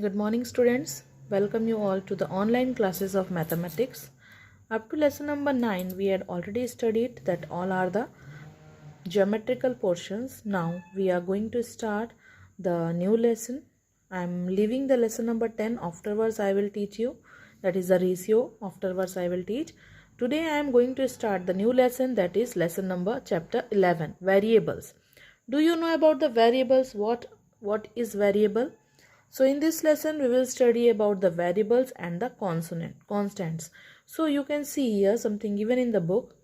Good morning, students. Welcome you all to the online classes of mathematics. Up to lesson number 9, we had already studied that all are the geometrical portions. Now we are going to start the new lesson. I am leaving the lesson number 10. Afterwards, I will teach you. That is the ratio. Afterwards, I will teach. Today, I am going to start the new lesson. That is lesson number chapter 11, variables. Do you know about the variables? What is variable? So in this lesson we will study about the variables and the constants. So you can see here something given in the book.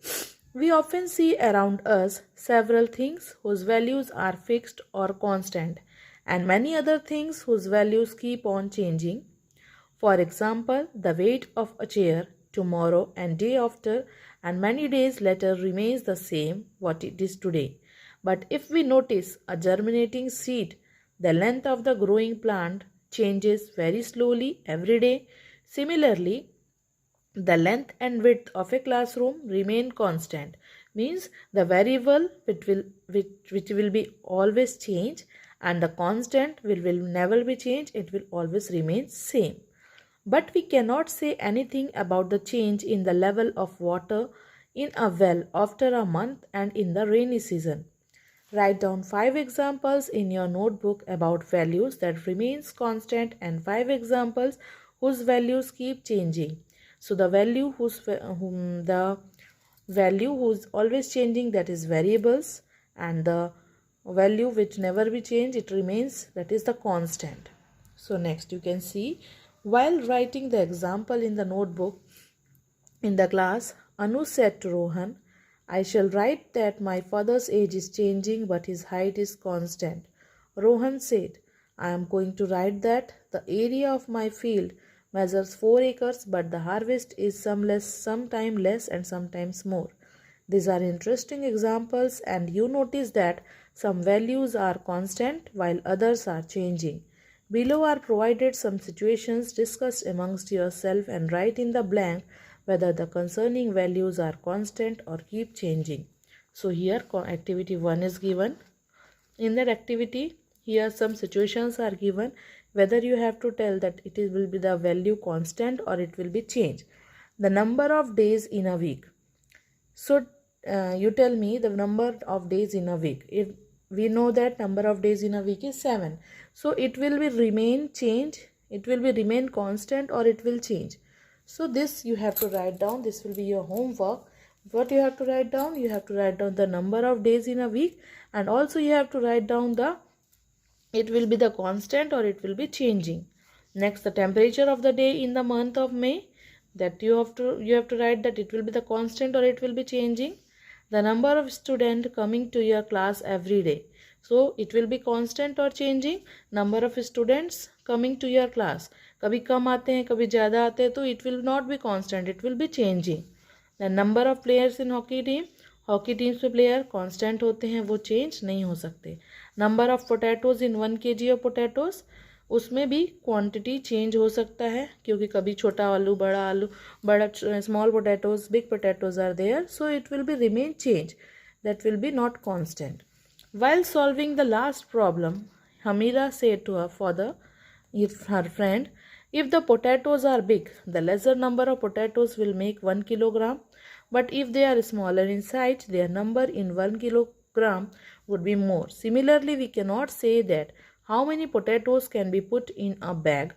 We often see around us several things whose values are fixed or constant and many other things whose values keep on changing. For example, the weight of a chair tomorrow and day after and many days later remains the same what it is today. But if we notice a germinating seed, the length of the growing plant changes very slowly every day. Similarly, the length and width of a classroom remain constant, means the variable which will be always change, and the constant will never be changed, it will always remain same. But we cannot say anything about the change in the level of water in a well after a month and in the rainy season. Write down 5 examples in your notebook about values that remains constant and 5 examples whose values keep changing. So the value who's always changing, that is variables, and the value which never be changed, it remains, that is the constant. So next you can see, while writing the example in the notebook in the class, Anu said to Rohan, I shall write that my father's age is changing but his height is constant. Rohan said, I am going to write that the area of my field measures 4 acres but the harvest is sometime less and sometimes more. These are interesting examples and you notice that some values are constant while others are changing. Below are provided some situations discussed amongst yourself and write in the blank whether the concerning values are constant or keep changing. So here activity 1 is given. In that activity, here some situations are given, whether you have to tell that it will be the value constant or it will be changed. The number of days in a week. So you tell me the number of days in a week. If we know that number of days in a week is 7. So it will be remain constant or it will change. So this you have to write down. This will be your homework. What you have to write down? You have to write down the number of days in a week, and also you have to write down it will be the constant or it will be changing. Next, the temperature of the day in the month of May, that you have to write that it will be the constant or it will be changing. The number of students coming to your class every day. So it will be constant or changing. Number of students coming to your class. कभी कम आते हैं कभी ज़्यादा आते हैं, तो it will not be constant, it will be changing. The number of players in hockey team. Hockey teams में player constant होते हैं, वो चेंज नहीं हो सकते. Number of potatoes in 1 kg of potatoes, उसमें भी क्वांटिटी चेंज हो सकता है क्योंकि कभी छोटा आलू बड़ा small potatoes big potatoes are there, so it will be remain change, that will be not constant. While solving the last problem, Hamira said to her father, her friend, if the potatoes are big, the lesser number of potatoes will make 1 kilogram. But if they are smaller in size, their number in 1 kilogram would be more. Similarly, we cannot say that how many potatoes can be put in a bag.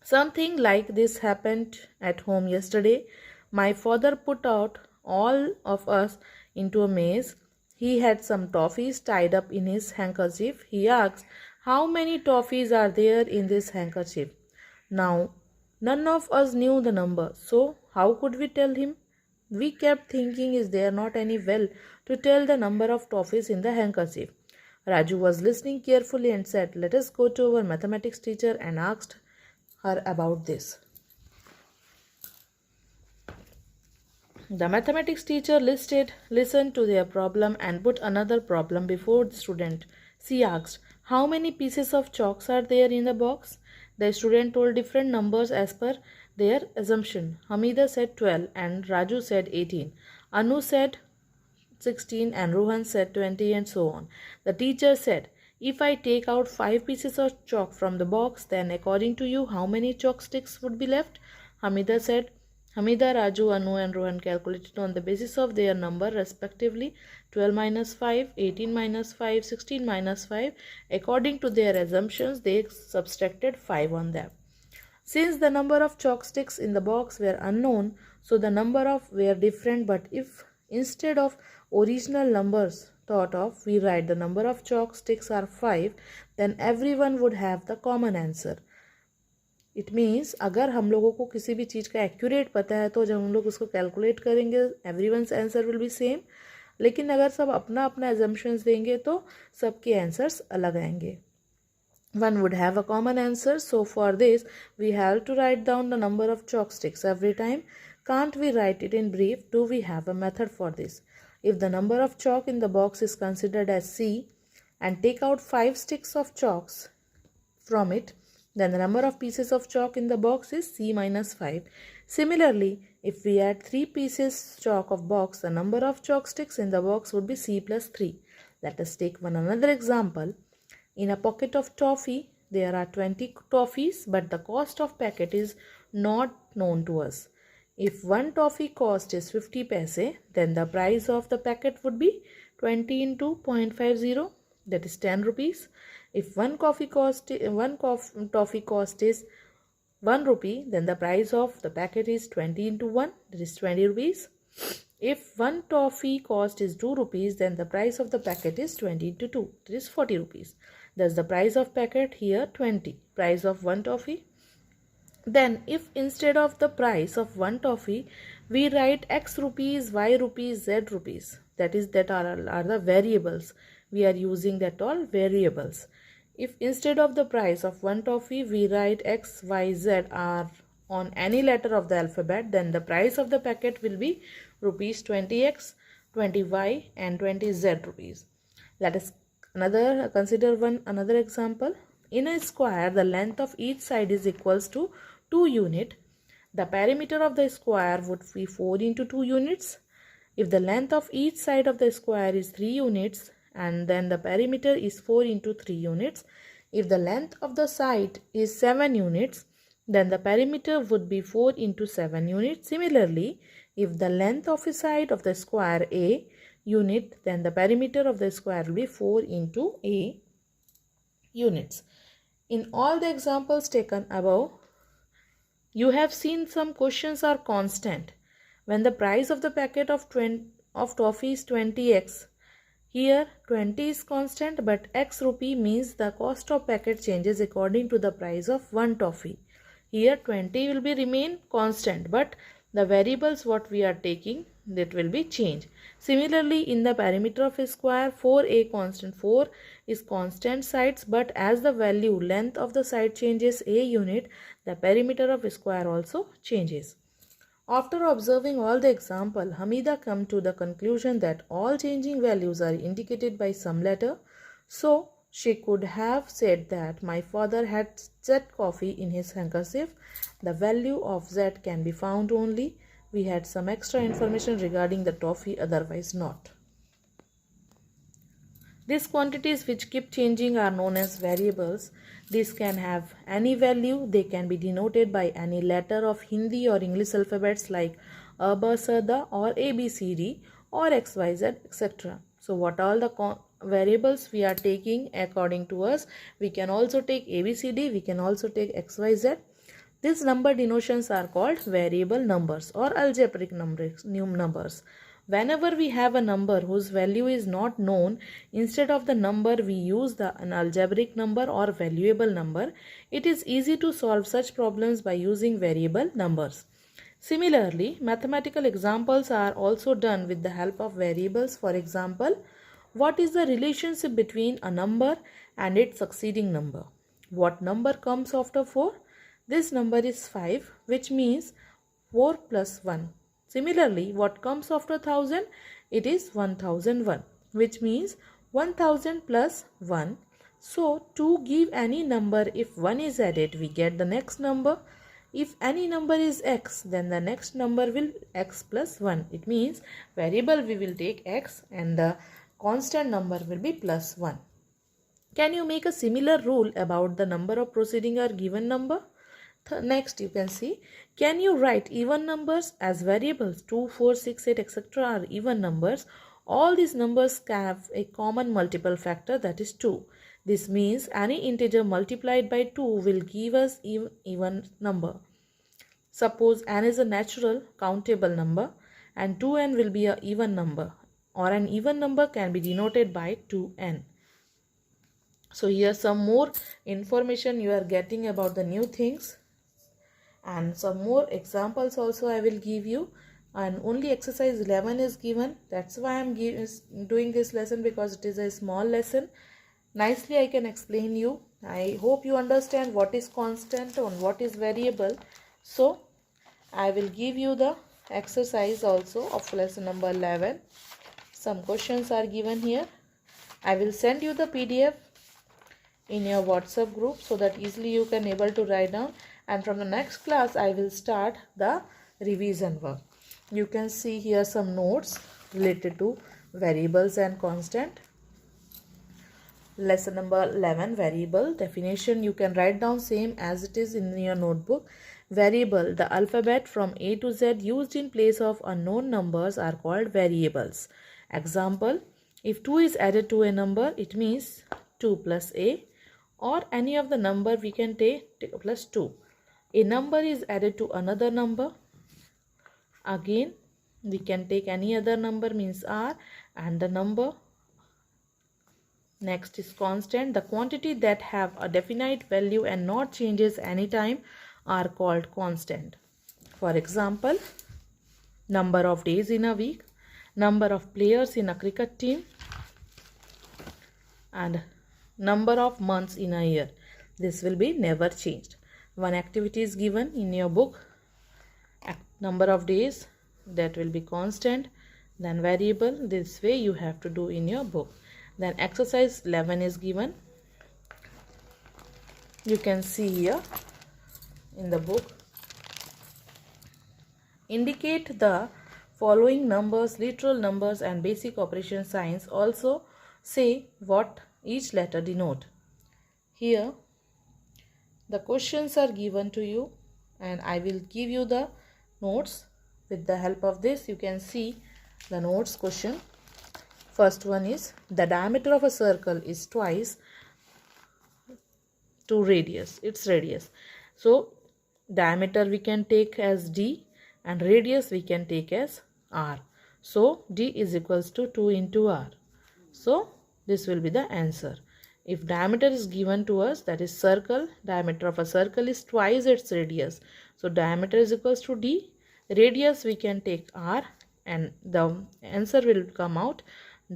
Something like this happened at home yesterday. My father put out all of us into a maze. He had some toffees tied up in his handkerchief. He asked, how many toffees are there in this handkerchief? Now, none of us knew the number, so how could we tell him? We kept thinking, is there not any well to tell the number of toffees in the handkerchief? Raju was listening carefully and said, let us go to our mathematics teacher and asked her about this. The mathematics teacher listened to their problem and put another problem before the student. She asked, how many pieces of chalks are there in the box? The student told different numbers as per their assumption. Hamida said 12 and Raju said 18. Anu said 16 and Rohan said 20 and so on. The teacher said, If I take out 5 pieces of chalk from the box, then according to you, how many chalk sticks would be left? Hamida said. Hamida, Raju, Anu and Rohan calculated on the basis of their number respectively 12 minus 5, 18 minus 5, 16 minus 5. According to their assumptions, they subtracted 5 on them. Since the number of chalk sticks in the box were unknown, so the number of were different, but if instead of original numbers thought of, we write the number of chalk sticks are 5, then everyone would have the common answer. It means अगर हम लोगों को किसी भी चीज़ का accurate पता है तो जब हम लोग उसको कैलकुलेट करेंगे everyone's answer will be same, लेकिन अगर सब अपना अपना एजम्पशंस देंगे तो सबके आंसर्स अलग आएंगे. One would have a common answer, so for this we have to write down the number of chalk sticks every time. Can't we write it in brief? Do we have a method for this? If the number of chalk in the box is considered as C and take out 5 sticks of chalks from it, then the number of pieces of chalk in the box is C minus 5. Similarly, if we add 3 pieces chalk of box, the number of chalk sticks in the box would be C plus 3. Let us take another example. In a pocket of toffee, there are 20 toffees, but the cost of packet is not known to us. If one toffee cost is 50 paise, then the price of the packet would be 20 into 0.50, that is 10 rupees. If one toffee cost is 1 rupee, then the price of the packet is 20 into 1, that is 20 rupees. If one toffee cost is 2 rupees, then the price of the packet is 20 into 2, that is 40 rupees. Thus the price of packet here 20, price of one toffee. Then if instead of the price of one toffee, we write X rupees, Y rupees, Z rupees, that are the variables. We are using that all variables. If instead of the price of one toffee, we write X, Y, Z are on any letter of the alphabet, then the price of the packet will be rupees 20X, 20Y and 20Z rupees. Let us consider another example. In a square, the length of each side is equals to 2 units. The perimeter of the square would be 4 into 2 units. If the length of each side of the square is 3 units, and then the perimeter is 4 into 3 units. If the length of the side is 7 units, then the perimeter would be 4 into 7 units. Similarly, if the length of a side of the square A unit, then the perimeter of the square will be 4 into A units. In all the examples taken above, you have seen some questions are constant. When the price of the packet of toffee is 20x, here 20 is constant, but X rupee means the cost of packet changes according to the price of one toffee. Here 20 will be remain constant, but the variables what we are taking, that will be changed. Similarly, in the perimeter of a square, 4a constant, 4 is constant sides, but as the value length of the side changes a unit, the perimeter of a square also changes. After observing all the example, Hamida come to the conclusion that all changing values are indicated by some letter. So she could have said that my father had Z coffee in his handkerchief. The value of Z can be found only. We had some extra information regarding the toffee, otherwise not. These quantities which keep changing are known as variables. These can have any value. They can be denoted by any letter of Hindi or English alphabets like A, B, S, D or A, B, C, D or X, Y, Z, etc. So what all the variables we are taking according to us? We can also take A, B, C, D. We can also take X, Y, Z. These number denotions are called variable numbers or algebraic numbers. Whenever we have a number whose value is not known, instead of the number we use an algebraic number or valuable number. It is easy to solve such problems by using variable numbers. Similarly, mathematical examples are also done with the help of variables. For example, what is the relationship between a number and its succeeding number? What number comes after 4? This number is 5, which means 4 plus 1. Similarly, what comes after 1000? It is 1001, which means 1000 plus 1. So, to give any number, if 1 is added, we get the next number. If any number is x, then the next number will x plus 1. It means variable we will take x and the constant number will be plus 1. Can you make a similar rule about the number of proceeding or given number? Next you can see, can you write even numbers as variables? 2, 4, 6, 8 etc. are even numbers. All these numbers have a common multiple factor, that is 2. This means any integer multiplied by 2 will give us even number. Suppose n is a natural countable number and 2n will be an even number, or an even number can be denoted by 2n. So here some more information you are getting about the new things, and some more examples also I will give you. And only exercise 11 is given. That's why I am doing this lesson, because it is a small lesson. Nicely I can explain you. I hope you understand what is constant and what is variable. So I will give you the exercise also of lesson number 11. Some questions are given here. I will send you the PDF in your WhatsApp group so that easily you can able to write down, and from the next class I will start the revision work. You can see here some notes related to variables and constant. Lesson number 11, variable definition, you can write down same as it is in your notebook. Variable, the alphabet from A to Z used in place of unknown numbers are called variables. Example, if 2 is added to a number, it means 2 plus A, or any of the number we can take plus 2. A number is added to another number, again we can take any other number, means R, and the number. Next is constant. The quantity that have a definite value and not changes anytime are called constant. For example, number of days in a week, number of players in a cricket team, and number of months in a year. This will be never changed. One activity is given in your book. Number of days, that will be constant, then variable. This way you have to do in your book. Then exercise 11 is given. You can see here in the book. Indicate the following numbers, literal numbers and basic operation signs. Also say what each letter denote. Here the questions are given to you, and I will give you the notes. With the help of this you can see the notes question. First one is, the diameter of a circle is twice to radius, its radius. So diameter we can take as D and radius we can take as R. So D is equals to 2 into R. So this will be the answer. If diameter is given to us, that is circle, diameter of a circle is twice its radius. So diameter is equals to D, radius we can take R, and the answer will come out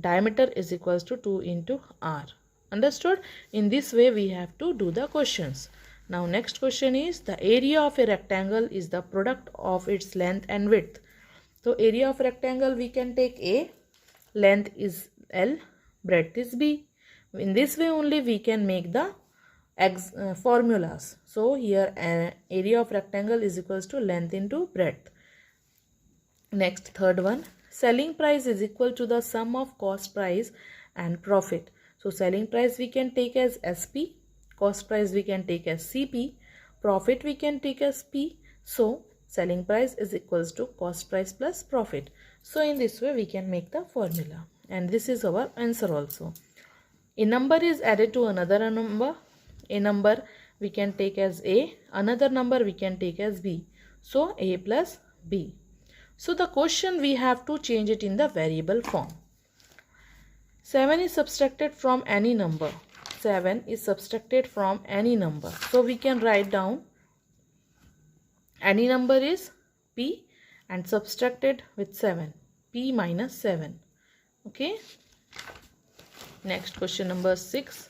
diameter is equals to 2 into R. Understood? In this way we have to do the questions. Now next question is, the area of a rectangle is the product of its length and width. So area of rectangle we can take A, length is L, breadth is B. In this way only we can make the formulas. So here area of rectangle is equals to length into breadth. Next, third one, selling price is equal to the sum of cost price and profit. So selling price we can take as SP, cost price we can take as CP, profit we can take as P. So selling price is equals to cost price plus profit. So in this way we can make the formula, and this is our answer also. A number is added to another number. A number we can take as A, another number we can take as B. So A plus B. So the question we have to change it in the variable form. 7 is subtracted from any number. 7 is subtracted from any number. So we can write down any number is P and subtracted with 7. P minus 7. Okay. Next, question number 6.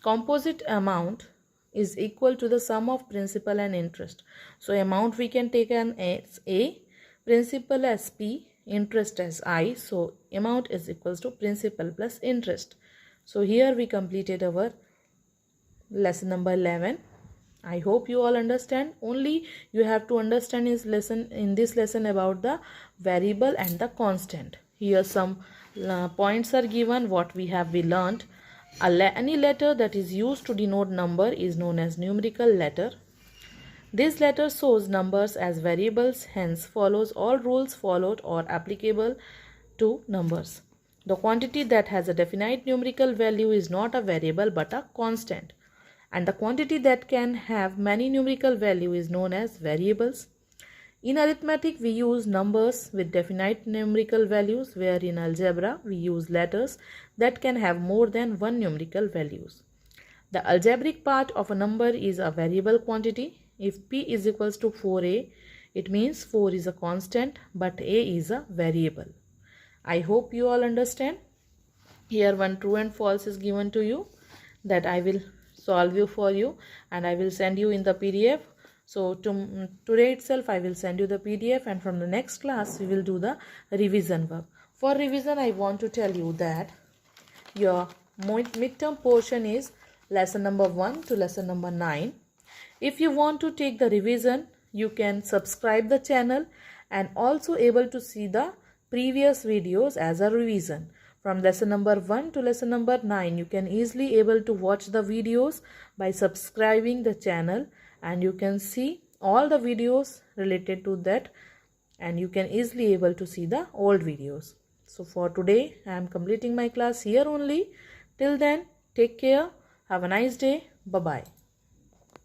Composite amount is equal to the sum of principal and interest. So amount we can take as A, principal as P, interest as I. So amount is equals to principal plus interest. So here we completed our lesson number 11. I hope you all understand. Only you have to understand in this lesson about the variable and the constant. Here some points are given what we learned. Any letter that is used to denote number is known as numerical letter. This letter shows numbers as variables, hence follows all rules followed or applicable to numbers. The quantity that has a definite numerical value is not a variable but a constant. And the quantity that can have many numerical values is known as variables. In arithmetic, we use numbers with definite numerical values, where in algebra, we use letters that can have more than one numerical values. The algebraic part of a number is a variable quantity. If p is equals to 4a, it means 4 is a constant but a is a variable. I hope you all understand. Here one true and false is given to you that I will solve you for you and I will send you in the PDF. So today itself I will send you the PDF, and from the next class we will do the revision work. For revision, I want to tell you that your midterm portion is lesson number 1 to lesson number 9. If you want to take the revision, you can subscribe the channel and also able to see the previous videos as a revision. From lesson number 1 to lesson number 9, you can easily able to watch the videos by subscribing the channel, and you can see all the videos related to that, and you can easily able to see the old videos. So for today, I am completing my class here only. Till then, take care. Have a nice day. Bye-bye.